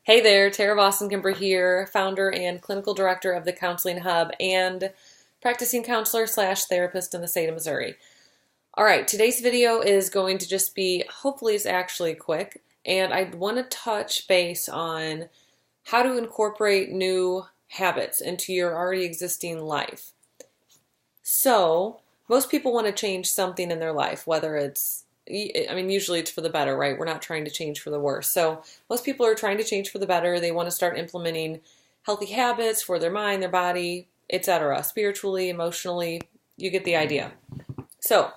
Hey there, Tara Boston-Kimber here, founder and clinical director of the Counseling Hub and practicing counselor slash therapist in the state of Missouri. All right, today's video is going to just be, hopefully it's actually quick, and I want to touch base on how to incorporate new habits into your already existing life. So, most people want to change something in their life, whether usually it's for the better, right? We're not trying to change for the worse. So most people are trying to change for the better. They want to start implementing healthy habits for their mind, their body, etc. Spiritually, emotionally, you get the idea. So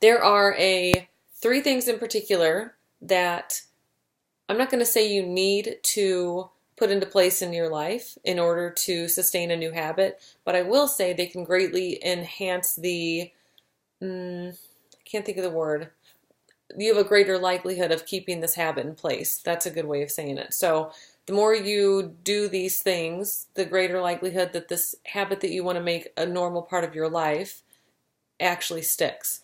there are three things in particular that I'm not going to say you need to put into place in your life in order to sustain a new habit, but I will say they can greatly enhance can't think of the word. You have a greater likelihood of keeping this habit in place. That's a good way of saying it. So the more you do these things, the greater likelihood that this habit that you want to make a normal part of your life actually sticks.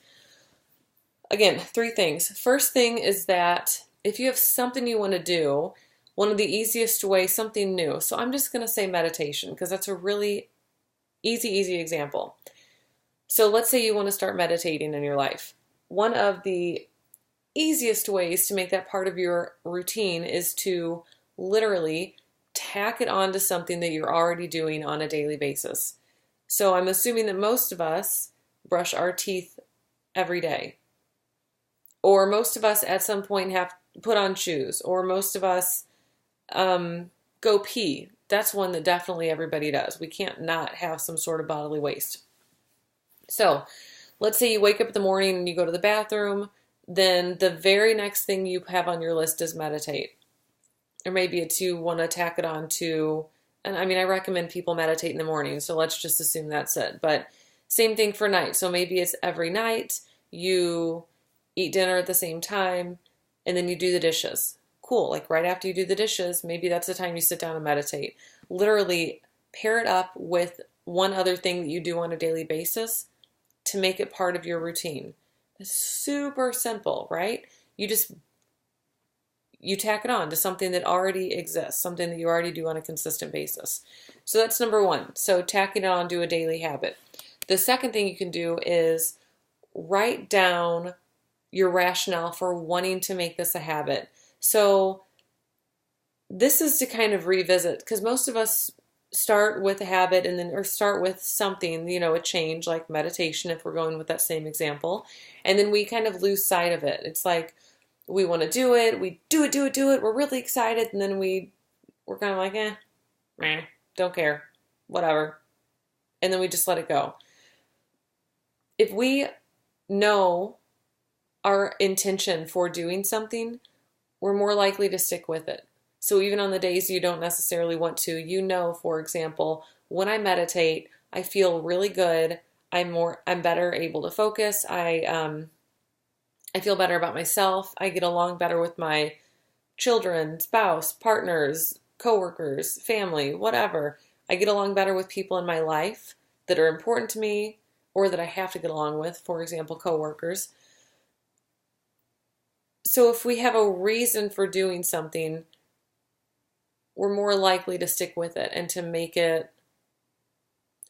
Again, three things. First thing is that if you have something you want to do, one of the easiest ways, something new. So I'm just going to say meditation because that's a really easy example. So let's say you want to start meditating in your life. One of the easiest ways to make that part of your routine is to literally tack it onto something that you're already doing on a daily basis. So I'm assuming that most of us brush our teeth every day. Or most of us at some point have put on shoes. Or most of us go pee. That's one that definitely everybody does. We can't not have some sort of bodily waste. So let's say you wake up in the morning and you go to the bathroom, then the very next thing you have on your list is meditate. Or maybe it's you want to tack it on to, and I recommend people meditate in the morning, so let's just assume that's it. But same thing for night. So maybe it's every night you eat dinner at the same time and then you do the dishes. Cool, like right after you do the dishes, maybe that's the time you sit down and meditate. Literally pair it up with one other thing that you do on a daily basis to make it part of your routine. It's super simple, right? You tack it on to something that already exists, something that you already do on a consistent basis. So that's number one. So tacking it on to a daily habit. The second thing you can do is write down your rationale for wanting to make this a habit. So this is to kind of revisit, because most of us start with a habit or start with something, a change like meditation, if we're going with that same example, and then we kind of lose sight of it. It's like we want to do it, we do it, we're really excited, and then we're kind of like, don't care, whatever, and then we just let it go. If we know our intention for doing something, we're more likely to stick with it. So even on the days you don't necessarily want to, for example, when I meditate, I feel really good. I'm better able to focus. I feel better about myself. I get along better with my children, spouse, partners, coworkers, family, whatever. I get along better with people in my life that are important to me or that I have to get along with, for example, coworkers. So if we have a reason for doing something, we're more likely to stick with it and to make it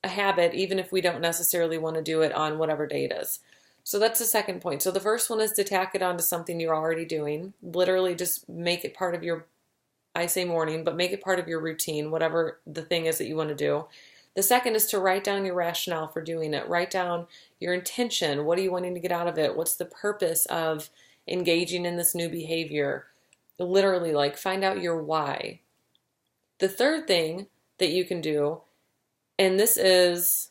a habit, even if we don't necessarily want to do it on whatever day it is. So that's the second point. So the first one is to tack it onto something you're already doing. Literally just make it part of your, I say morning, but make it part of your routine, whatever the thing is that you want to do. The second is to write down your rationale for doing it. Write down your intention. What are you wanting to get out of it? What's the purpose of engaging in this new behavior? Literally, find out your why. The third thing that you can do, and this is,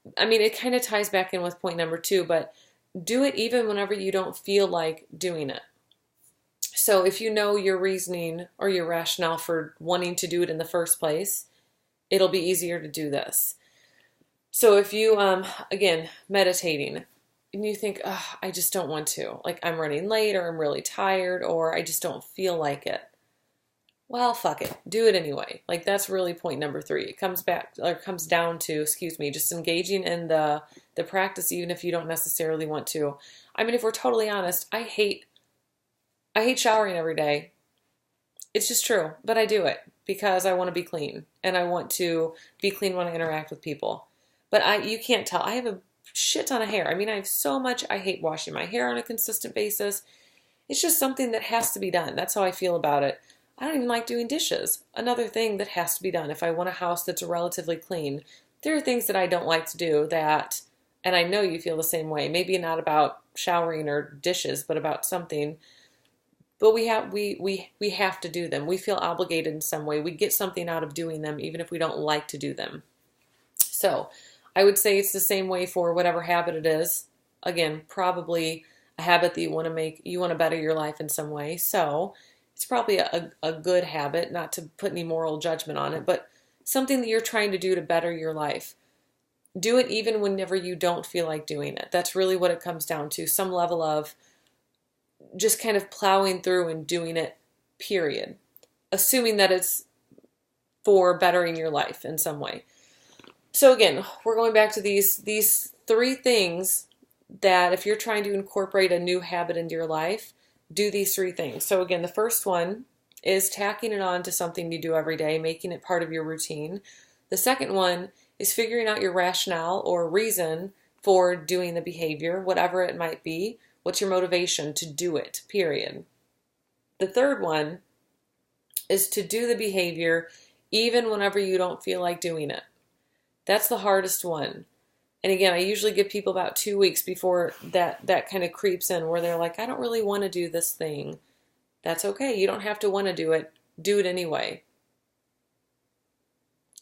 it kind of ties back in with point number two, but do it even whenever you don't feel like doing it. So if you know your reasoning or your rationale for wanting to do it in the first place, it'll be easier to do this. So if you, again, meditating, and you think, I just don't want to, like I'm running late or I'm really tired or I just don't feel like it. Well, fuck it. Do it anyway. That's really point number three. It comes down to, just engaging in the practice, even if you don't necessarily want to. If we're totally honest, I hate showering every day. It's just true, but I do it because I want to be clean and I want to be clean when I interact with people. But you can't tell. I have a shit ton of hair. I mean, I have so much. I hate washing my hair on a consistent basis. It's just something that has to be done. That's how I feel about it. I don't even like doing dishes. Another thing that has to be done if I want a house that's relatively clean. There are things that I don't like to do that, and I know you feel the same way. Maybe not about showering or dishes, but about something. But we have to do them. We feel obligated in some way. We get something out of doing them, even if we don't like to do them. So I would say it's the same way for whatever habit it is. Again, probably a habit that you want to make, you want to better your life in some way. So it's probably a good habit, not to put any moral judgment on it, but something that you're trying to do to better your life. Do it even whenever you don't feel like doing it. That's really what it comes down to. Some level of just kind of plowing through and doing it, period. Assuming that it's for bettering your life in some way. So again, we're going back to these three things that if you're trying to incorporate a new habit into your life, do these three things. So again, the first one is tacking it on to something you do every day, making it part of your routine. The second one is figuring out your rationale or reason for doing the behavior, whatever it might be. What's your motivation to do it, period. The third one is to do the behavior even whenever you don't feel like doing it. That's the hardest one. And again, I usually give people about 2 weeks before that kind of creeps in where they're like, I don't really want to do this thing. That's okay. You don't have to want to do it. Do it anyway.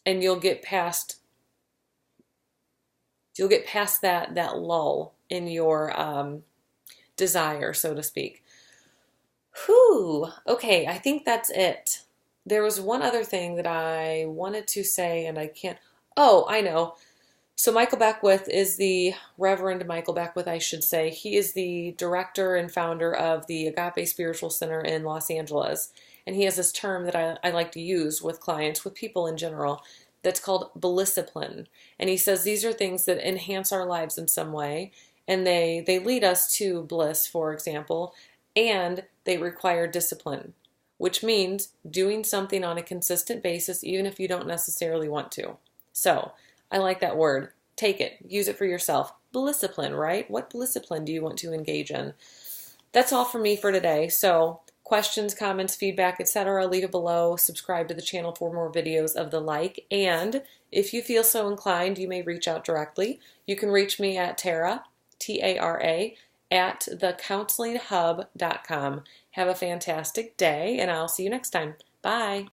And you'll get past that lull in your desire, so to speak. Whew. Okay, I think that's it. There was one other thing that I wanted to say and I can't. Oh, I know. So Michael Beckwith is the Reverend Michael Beckwith, I should say. He is the director and founder of the Agape Spiritual Center in Los Angeles. And he has this term that I like to use with clients, with people in general, that's called bliscipline. And he says these are things that enhance our lives in some way. And they lead us to bliss, for example, and they require discipline, which means doing something on a consistent basis, even if you don't necessarily want to. So I like that word. Take it. Use it for yourself. Bliscipline, right? What bliscipline do you want to engage in? That's all for me for today. So questions, comments, feedback, etc., leave it below. Subscribe to the channel for more videos of the like. And if you feel so inclined, you may reach out directly. You can reach me at Tara, T-A-R-A, at thecounselinghub.com. Have a fantastic day, and I'll see you next time. Bye.